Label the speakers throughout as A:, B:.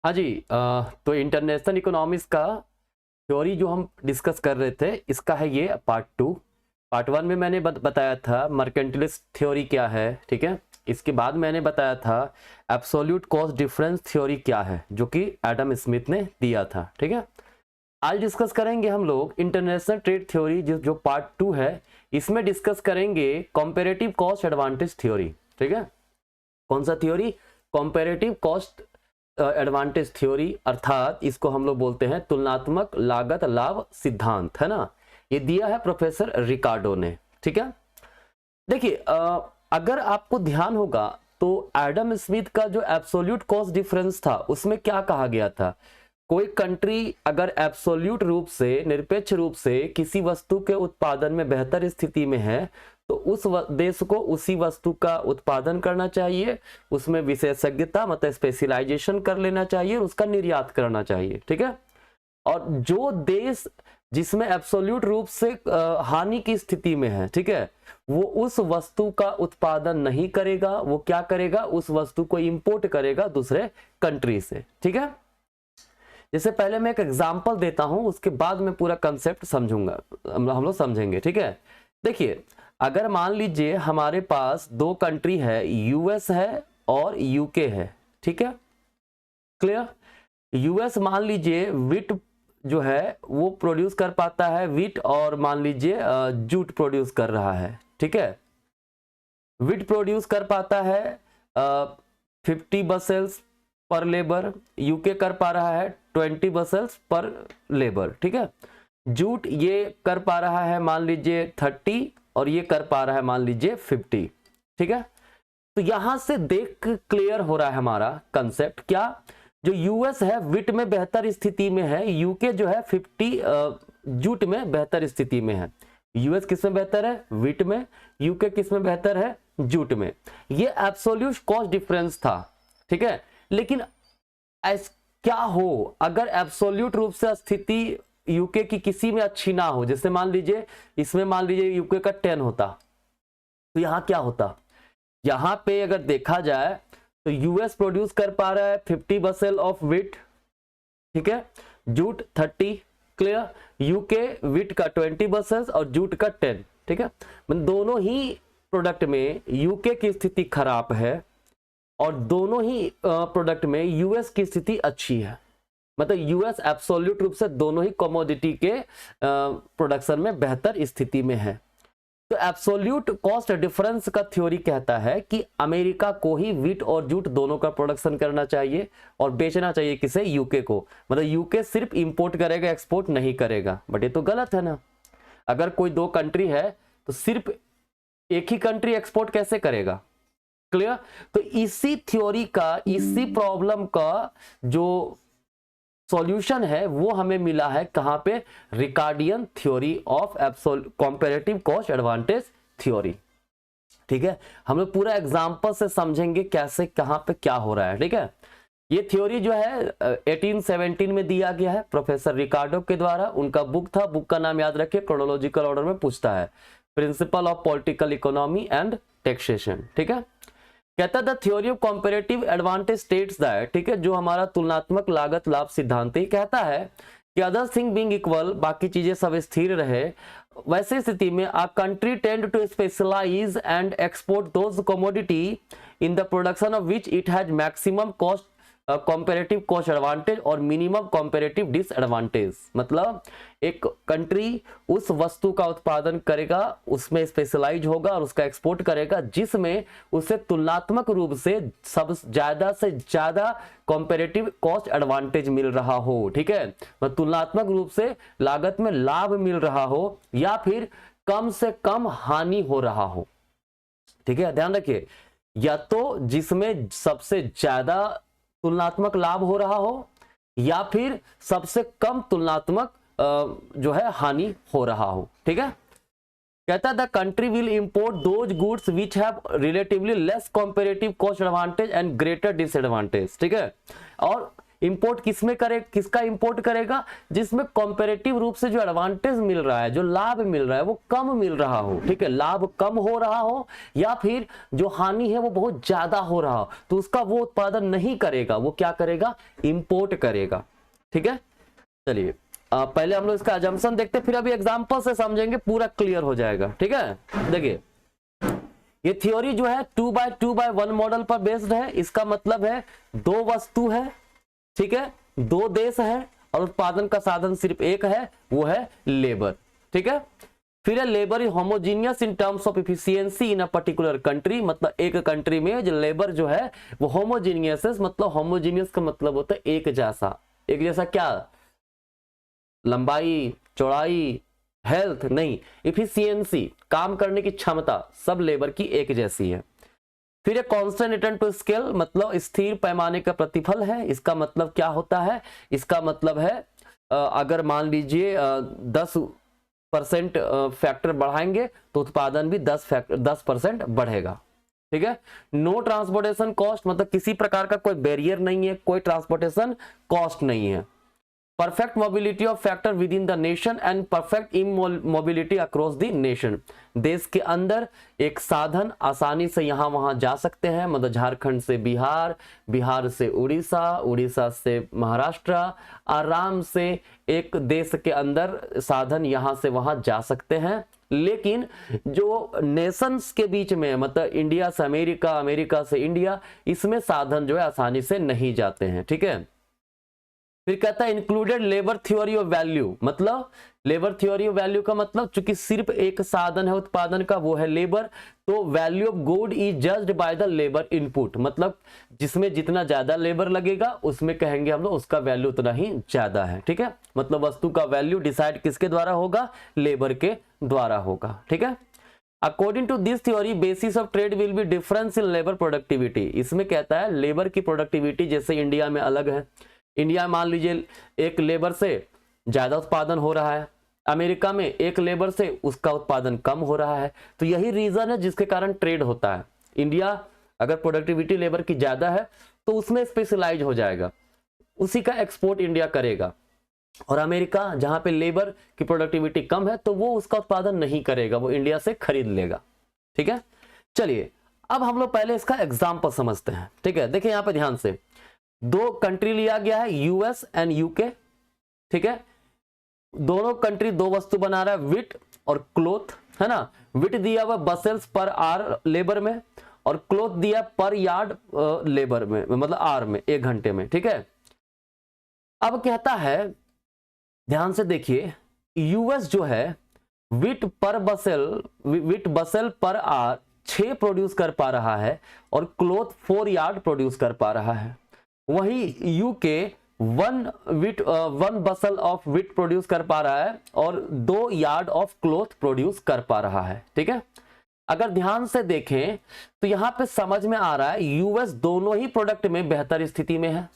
A: हाँ जी। तो international economics का थ्योरी जो हम डिस्कस कर रहे थे, इसका है ये पार्ट 2। पार्ट 1 में मैंने बताया था मर्केंटिलिस्ट थ्योरी क्या है, ठीक है। इसके बाद मैंने बताया था एब्सोल्यूट कॉस्ट डिफरेंस थ्योरी क्या है, जो कि एडम स्मिथ ने दिया था, ठीक है। आज डिस्कस करेंगे हम लोग इंटरनेशनल ट्रेड थ्योरी, जो पार्ट 2 है। इसमें डिस्कस करेंगे कॉम्पेरेटिव कॉस्ट एडवांटेज थ्योरी, ठीक है। कौन सा theory? Comparative cost advantage theory, अर्थात इसको हम लोग बोलते हैं तुलनात्मक लागत लाभ सिद्धांत, है ना। ये दिया है प्रोफेसर रिकार्डो ने, ठीक है। देखिए, अगर आपको ध्यान होगा तो एडम स्मिथ का जो एब्सोल्यूट कॉस्ट डिफरेंस था, उसमें क्या कहा गया था? कोई कंट्री अगर एब्सोल्यूट रूप से, निरपेक्ष रूप से किसी वस्तु के उत्पादन में बेहतर स्थिति में है, तो उस देश को उसी वस्तु का उत्पादन करना चाहिए, उसमें विशेषज्ञता मतलब स्पेशलाइजेशन कर लेना चाहिए और उसका निर्यात करना चाहिए, ठीक है। और जो देश जिसमें एब्सोल्यूट रूप से हानि की स्थिति में है, ठीक है, वो उस वस्तु का उत्पादन नहीं करेगा। वो क्या करेगा? उस वस्तु को इंपोर्ट करेगा दूसरे कंट्री से, ठीक है। जैसे पहले मैं एक एग्जांपल देता हूं, उसके बाद मैं पूरा कंसेप्ट समझूंगा, हम लोग समझेंगे, ठीक है। देखिए, अगर मान लीजिए हमारे पास दो कंट्री है, यूएस है और यूके है, ठीक है, क्लियर। यूएस मान लीजिए विट जो है वो प्रोड्यूस कर पाता है, विट, और मान लीजिए जूट प्रोड्यूस कर रहा है, ठीक है। विट प्रोड्यूस कर पाता है 50 बसेल्स पर लेबर, यूके कर पा रहा है 20 बसेल्स पर लेबर, ठीक है। जूट ये कर पा रहा है मान लीजिए 30 और ये कर पा रहा है मान लीजिए 50, ठीक है। तो यहां से देख क्लियर हो रहा है हमारा कंसेप्ट क्या? जो यूएस है विट में बेहतर स्थिति में है, यूके जो है 50 जूट में बेहतर स्थिति में है। यूएस किस में बेहतर है? विट में। यूके किस में बेहतर है? जूट में। ये एब्सोल्यूट कॉस्ट डिफरेंस था, ठीक है। लेकिन क्या हो अगर एब्सोल्यूट रूप से स्थिति यूके की किसी में अच्छी ना हो? जैसे मान लीजिए इसमें मान लीजिए यूके का 10 होता, तो यहां क्या होता? यहां पे अगर देखा जाए तो यूएस प्रोड्यूस कर पा रहा है 50 बसेल ऑफ विट, ठीक है, जूट 30, क्लियर। यूके विट का 20 बसेस और जूट का 10, ठीक है। मतलब दोनों ही प्रोडक्ट में यूके की स्थिति खराब है और दोनों ही प्रोडक्ट में यूएस की स्थिति अच्छी है। मतलब यूएस एब्सोल्यूट रूप से दोनों ही कमोडिटी के प्रोडक्शन में बेहतर स्थिति में है। तो एब्सोल्यूट कॉस्ट डिफरेंस का थ्योरी कहता है कि अमेरिका को ही वीट और जूट दोनों का प्रोडक्शन करना चाहिए और बेचना चाहिए किसे? यूके को। मतलब यूके सिर्फ इंपोर्ट करेगा, एक्सपोर्ट नहीं करेगा। बट ये तो गलत है ना। अगर कोई दो कंट्री है तो सिर्फ एक ही कंट्री एक्सपोर्ट कैसे करेगा? क्लियर। तो इसी थ्योरी का, इसी प्रॉब्लम का जो सॉल्यूशन है वो हमें मिला है कहां पे? Ricardian theory of comparative cost advantage theory, ठीक है। हम लोग पूरा एग्जांपल से समझेंगे कैसे, कहां पे क्या हो रहा है, ठीक है। ये थ्योरी जो है 1817 में दिया गया है प्रोफेसर रिकार्डो के द्वारा। उनका बुक था, बुक का नाम याद रखिए, क्रोनोलॉजिकल ऑर्डर में पूछता है, principle of political economy and taxation, ठीक है। कहता the theory of comparative advantage states that, ठीक है, जो हमारा तुलनात्मक लागत लाभ सिद्धांत ही कहता है कि अदर थिंग बीइंग इक्वल, बाकी चीजें सब स्थिर रहे, वैसे स्थिति में a country tend to specialise and export those commodity in the production of which it has maximum cost comparative cost advantage और मिनिमम कंपैरेटिव डिसएडवांटेज। मतलब एक कंट्री उस वस्तु का उत्पादन करेगा, उसमें स्पेशलाइज होगा और उसका एक्सपोर्ट करेगा जिसमें उसे तुलनात्मक रूप से सब ज्यादा से ज्यादा कंपैरेटिव कॉस्ट एडवांटेज मिल रहा हो, ठीक है। मतलब तुलनात्मक रूप से लागत में लाभ मिल रहा हो या फिर कम से कम हानि हो रहा हो, ठीक है। ध्यान रखिए, या तो जिसमें सबसे ज्यादा तुलनात्मक लाभ हो रहा हो या फिर सबसे कम तुलनात्मक जो है हानि हो रहा हो, ठीक है। कहता है the country will import those goods which have relatively less comparative cost advantage and greater disadvantage, ठीक है। और इंपोर्ट किसमें करे, किसका इंपोर्ट करेगा, जिसमें कंपैरेटिव रूप से जो एडवांटेज मिल रहा है, जो लाभ मिल रहा है वो कम मिल रहा हो, ठीक है, लाभ कम हो रहा हो या फिर जो हानि है वो बहुत ज्यादा हो रहा हो, तो उसका वो उत्पादन नहीं करेगा, वो क्या करेगा, इंपोर्ट करेगा। ठीक है, चलिए पहले हम लोग इसका अजम्पशन देखते, फिर अभी एग्जांपल से समझेंगे, पूरा क्लियर हो जाएगा। ठीक है, देखिए ये थ्योरी जो है 2x2x1 मॉडल पर बेस्ड है। इसका मतलब है दो वस्तु है, ठीक है, दो देश है और उत्पादन का साधन सिर्फ एक है, वो है लेबर। ठीक है, फिर labour is homogeneous in terms of efficiency in a particular country, मतलब एक कंट्री में जो लेबर जो है वो होमोजीनियस है, मतलब होमोजीनियस का मतलब होता है एक जैसा। एक जैसा क्या, लंबाई, चौड़ाई, हेल्थ नहीं, इफिशियंसी, काम करने की क्षमता, सब लेबर की एक जैसी है। फिर एक कांस्टेंट रिटर्न टू स्केल, मतलब स्थिर पैमाने का प्रतिफल है। इसका मतलब क्या होता है, इसका मतलब है अगर मान लीजिए 10% फैक्टर बढ़ाएंगे तो उत्पादन भी 10% बढ़ेगा। ठीक है, नो ट्रांसपोर्टेशन कॉस्ट, मतलब किसी प्रकार का कोई बैरियर नहीं है, कोई ट्रांसपोर्टेशन कॉस्ट नहीं है। Perfect mobility of factor with in the nation and perfect immobility across the nation, देश के अंदर एक साधन आसानी से यहां वहां जा सकते हैं, मतलब झारखंड से बिहार, बिहार से उड़ीसा, उड़ीसा से महाराष्ट्र, आराम से एक देश के अंदर साधन यहां से वहां जा सकते हैं। लेकिन जो नेशंस के बीच में, मतलब इंडिया से अमेरिका, अमेरिका से इंडिया, इसमें साधन जो है आसानी से नहीं जाते हैं। ठीक है, फिर कहता है included labour theory of value, मतलब लेबर थ्योरी ऑफ वैल्यू का मतलब चूंकि सिर्फ एक साधन है उत्पादन का, वो है लेबर, तो value of good is judged by the labour input, मतलब जिसमें जितना ज्यादा लेबर लगेगा उसमें कहेंगे हम लोग उसका वैल्यू उतना ही ज्यादा है। ठीक है, मतलब वस्तु का वैल्यू डिसाइड किसके द्वारा होगा, लेबर के द्वारा होगा। ठीक है, according to this theory basis of trade will be difference in labour productivity, इसमें कहता है लेबर की प्रोडक्टिविटी जैसे इंडिया में अलग है, इंडिया मान लीजिए एक लेबर से ज्यादा उत्पादन हो रहा है, अमेरिका में एक लेबर से उसका उत्पादन कम हो रहा है, तो यही रीजन है जिसके कारण ट्रेड होता है। इंडिया अगर प्रोडक्टिविटी लेबर की ज्यादा है तो उसमें स्पेशलाइज हो जाएगा, उसी का एक्सपोर्ट इंडिया करेगा, और अमेरिका जहां पे लेबर की प्रोडक्टिविटी कम है तो वो उसका उत्पादन नहीं करेगा, वो इंडिया से खरीद लेगा। ठीक है, चलिए अब हम लोग पहले इसका एग्जाम्पल समझते हैं। ठीक है, देखिए यहां पे ध्यान से दो कंट्री लिया गया है, यूएस एंड यूके। ठीक है, दोनों कंट्री दो वस्तु बना रहा है, विट और क्लोथ, है ना। विट दिया हुआ बसेल्स पर आर लेबर में, और क्लोथ दिया पर यार्ड लेबर में, मतलब आर में, 1 घंटे में। ठीक है, अब कहता है ध्यान से देखिए, यूएस जो है विट बसेल पर आर 6 प्रोड्यूस कर पा रहा है और क्लोथ 4 यार्ड प्रोड्यूस कर पा रहा है। वही UK 1 bushel of wheat produce कर पा रहा है और 2 यार्ड ऑफ क्लोथ प्रोड्यूस कर पा रहा है। ठीक है, अगर ध्यान से देखें तो यहां पे समझ में आ रहा है यूएस दोनों ही प्रोडक्ट में बेहतर स्थिति में है,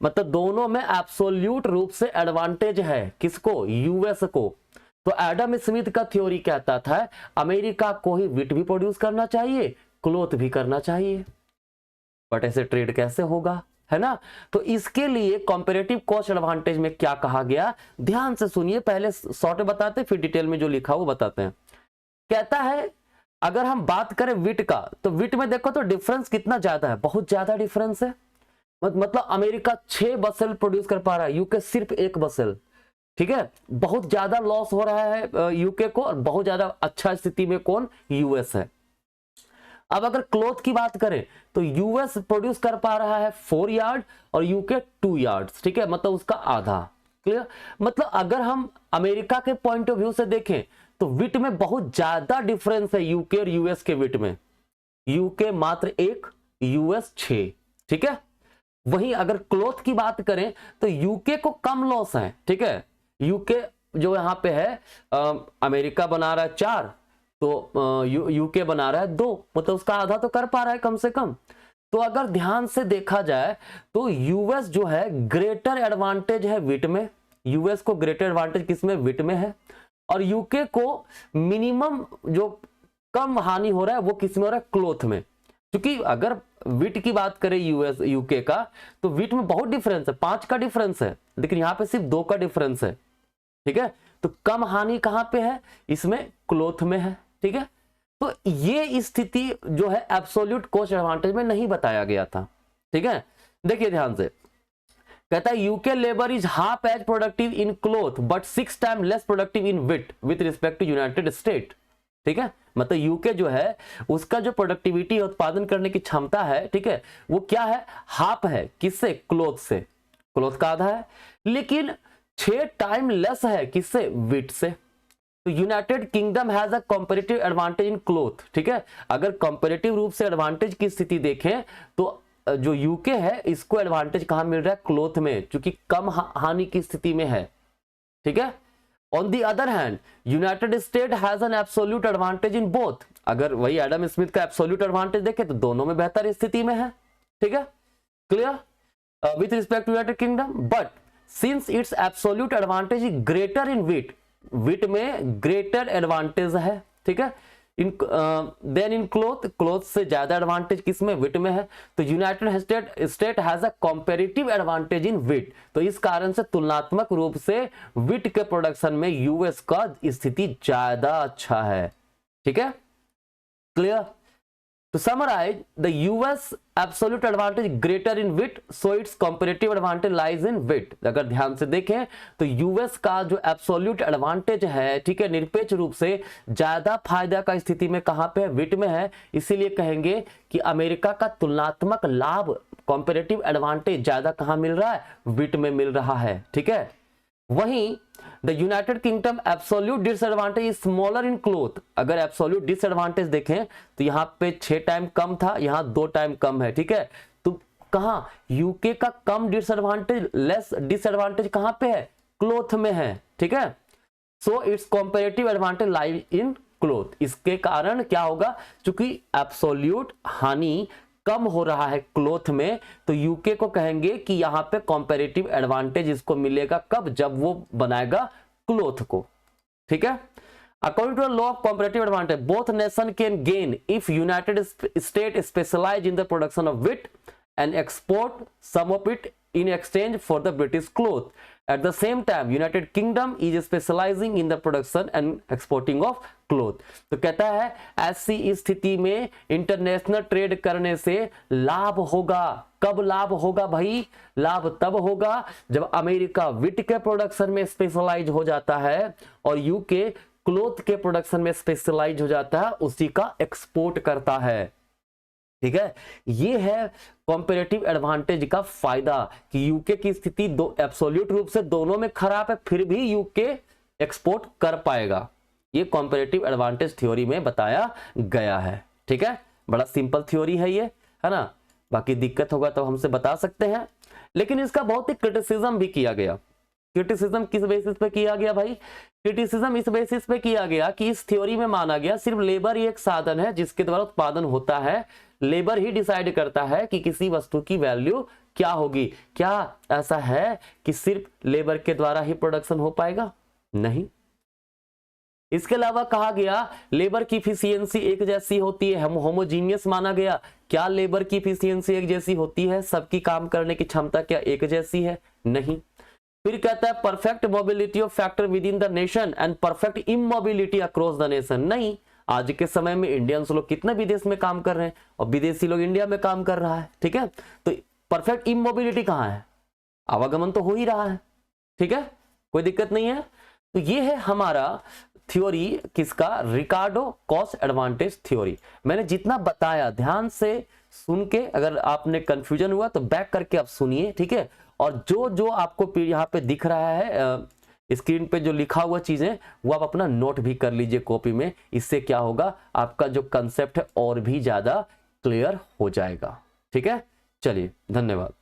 A: मतलब दोनों में एब्सोल्यूट रूप से एडवांटेज है। किसको, यूएस को। तो एडम स्मिथ का थ्योरी कहता था अमेरिका को ही विट भी प्रोड्यूस करना चाहिए, क्लोथ भी करना चाहिए, बट ऐसे ट्रेड कैसे होगा, है ना। तो इसके लिए कंपैरेटिव कॉस्ट एडवांटेज में क्या कहा गया, ध्यान से सुनिए, पहले शॉर्ट बताते फिर डिटेल में जो लिखा वो बताते हैं। कहता है अगर हम बात करें विट का, तो विट में देखो तो डिफरेंस कितना ज्यादा है, बहुत ज्यादा डिफरेंस है। मतलब अमेरिका 6 बसेल प्रोड्यूस कर पा रहा है, यूके सिर्फ 1 बसेल। ठीक है, बहुत ज्यादा लॉस हो रहा है यूके को, और बहुत ज्यादा अच्छा स्थिति में कौन, यूएस है। अब अगर क्लोथ की बात करें तो यूएस प्रोड्यूस कर पा रहा है 4 यार्ड और यूके 2 यार्ड्स। ठीक है, मतलब उसका आधा। क्लियर, मतलब अगर हम अमेरिका के पॉइंट ऑफ व्यू से देखें तो विट में बहुत ज्यादा डिफरेंस है यूके और यूएस के विट में, यूके मात्र 1, यूएस 6। ठीक है, वहीं अगर क्लोथ की बात करें तो यूके को कम लॉस है। ठीक है, यूके जो यहां पे है अमेरिका बना रहा है 4, तो यूके बना रहा है 2, मतलब उसका आधा तो कर पा रहा है कम से कम। तो अगर ध्यान से देखा जाए तो यूएस जो है ग्रेटर एडवांटेज है विट में, यूएस को ग्रेटर एडवांटेज किसमें, विट में है, और यूके को मिनिमम जो कम हानि हो रहा है वो किसमें हो रहा है, क्लोथ में। क्योंकि अगर विट की बात करें यूएस यूके का, तो विट में बहुत डिफरेंस है, 5 का डिफरेंस है, लेकिन यहाँ पे सिर्फ 2 का डिफरेंस है। ठीक है, तो कम हानि कहाँ पे है, इसमें क्लोथ में है। ठीक है, तो ये स्थिति जो है एब्सोल्यूट कॉस्ट एडवांटेज में नहीं बताया गया था। ठीक है, देखिए ध्यान से, कहता है UK labour is half as productive in cloth but 6 time less productive in wheat with respect to United State. ठीक है, मतलब यूके जो है उसका जो प्रोडक्टिविटी उत्पादन करने की क्षमता है, ठीक है, वो क्या है, हाफ है, किससे, क्लोथ से, क्लोथ का आधा है, लेकिन 6 टाइम लेस है किससे, विट से। तो United kingdom has a comparative advantage in cloth. ठीक है, अगर कंपैरेटिव रूप से एडवांटेज की स्थिति देखें तो जो यूके है इसको एडवांटेज कहां मिल रहा है, क्लोथ में, क्योंकि कम हानि की स्थिति में है। ठीक है, on the other hand United State has an absolute advantage in both. अगर वही एडम स्मिथ का एब्सोल्यूट एडवांटेज देखें तो दोनों में बेहतर स्थिति में है। ठीक है, clear with respect to United Kingdom, but since its absolute advantage is greater in wheat, wheat में ग्रेटर एडवांटेज है। ठीक है, in then in cloth, cloth से ज्यादा एडवांटेज किसमें, विट में है। तो United State has a comparative advantage in wheat, तो इस कारण से तुलनात्मक रूप से विट के प्रोडक्शन में यूएस का स्थिति ज्यादा अच्छा है। ठीक है, clear. To summarize, the US absolute advantage greater in wit, so its comparative advantage lies in wit। अगर ध्यान से देखें तो यूएस का जो एब्सोल्यूट एडवांटेज है, ठीक है, निरपेक्ष रूप से ज्यादा फायदा का स्थिति में कहां पे है, विट में है। इसीलिए कहेंगे कि अमेरिका का तुलनात्मक लाभ, कंपैरेटिव एडवांटेज ज्यादा कहां मिल रहा है, विट में मिल रहा है। ठीक है, वहीं the United kingdom absolute disadvantage is smaller in cloth. अगर एब्सोल्यूट डिसएडवांटेज देखें तो यहां पे 6 टाइम कम था, यहां 2 टाइम कम है। ठीक है, तो कहां यूके का कम डिसएडवांटेज, लेस डिसएडवांटेज कहां पे है, क्लोथ में है। ठीक है, so it's comparative advantage lie in cloth. इसके कारण क्या होगा, क्योंकि एब्सोल्यूट हानि कम हो रहा है क्लोथ में, तो यूके को कहेंगे कि यहां पे कंपैरेटिव एडवांटेज इसको मिलेगा कब, जब वो बनाएगा क्लोथ को। ठीक है, according to the law of comparative advantage both nation can gain if United State specialise in the production of wheat and export some of it in exchange for the British cloth. At the same time, United Kingdom is specializing in the production and exporting of cloth. तो कहता है ऐसी स्थिति में international trade करने से लाभ होगा। कब लाभ होगा भाई, लाभ तब होगा जब अमेरिका विट के प्रोडक्शन में स्पेशलाइज हो जाता है और यूके क्लोथ के प्रोडक्शन में स्पेशलाइज हो जाता है, उसी का एक्सपोर्ट करता है। ठीक है, ये है कंपैरेटिव एडवांटेज का फायदा कि यूके की स्थिति दो एब्सोल्यूट रूप से दोनों में खराब है, फिर भी यूके एक्सपोर्ट कर पाएगा। ये कंपैरेटिव एडवांटेज थ्योरी में बताया गया है। ठीक है, बड़ा सिंपल थ्योरी है ये, है ना। बाकी दिक्कत होगा तो हमसे बता सकते हैं, लेकिन इसका बहुत ही क्रिटिसिज्म भी किया गया। क्रिटिसिज्म किस बेसिस पे किया गया भाई, क्रिटिसिज्म इस बेसिस पे किया गया कि इस थ्योरी में माना गया सिर्फ लेबर ही एक साधन है जिसके द्वारा उत्पादन होता है, लेबर ही डिसाइड करता है कि किसी वस्तु की वैल्यू क्या होगी। क्या ऐसा है कि सिर्फ लेबर के द्वारा ही प्रोडक्शन हो पाएगा? नहीं। इसके अलावा कहा गया लेबर की इफिशियंसी एक जैसी होती है, होमोजीनियस माना गया। क्या लेबर की इफिशियंसी एक जैसी होती है? सबकी काम करने की क्षमता क्या एक जैसी है? नहीं। फिर कहता है perfect mobility of factor with in the nation and perfect immobility across the nation. नहीं, आज के समय में इंडियंस लोग कितने विदेश में काम कर रहे हैं और विदेशी लोग इंडिया में काम कर रहा है। ठीक है, तो परफेक्ट इमोबिलिटी कहां है? आवागमन तो हो ही रहा है। ठीक है, कोई दिक्कत नहीं है। तो ये है हमारा थ्योरी किसका, रिकार्डो कॉस्ट एडवांटेज थ्योरी। मैंने जितना बताया ध्यान से सुन के, अगर आपने कंफ्यूजन हुआ तो बैक करके आप सुनिए। ठीक है, और जो जो आपको यहाँ पे दिख रहा है स्क्रीन पे जो लिखा हुआ चीजें, वो आप अपना नोट भी कर लीजिए कॉपी में। इससे क्या होगा, आपका जो कंसेप्ट है और भी ज्यादा क्लियर हो जाएगा। ठीक है, चलिए धन्यवाद।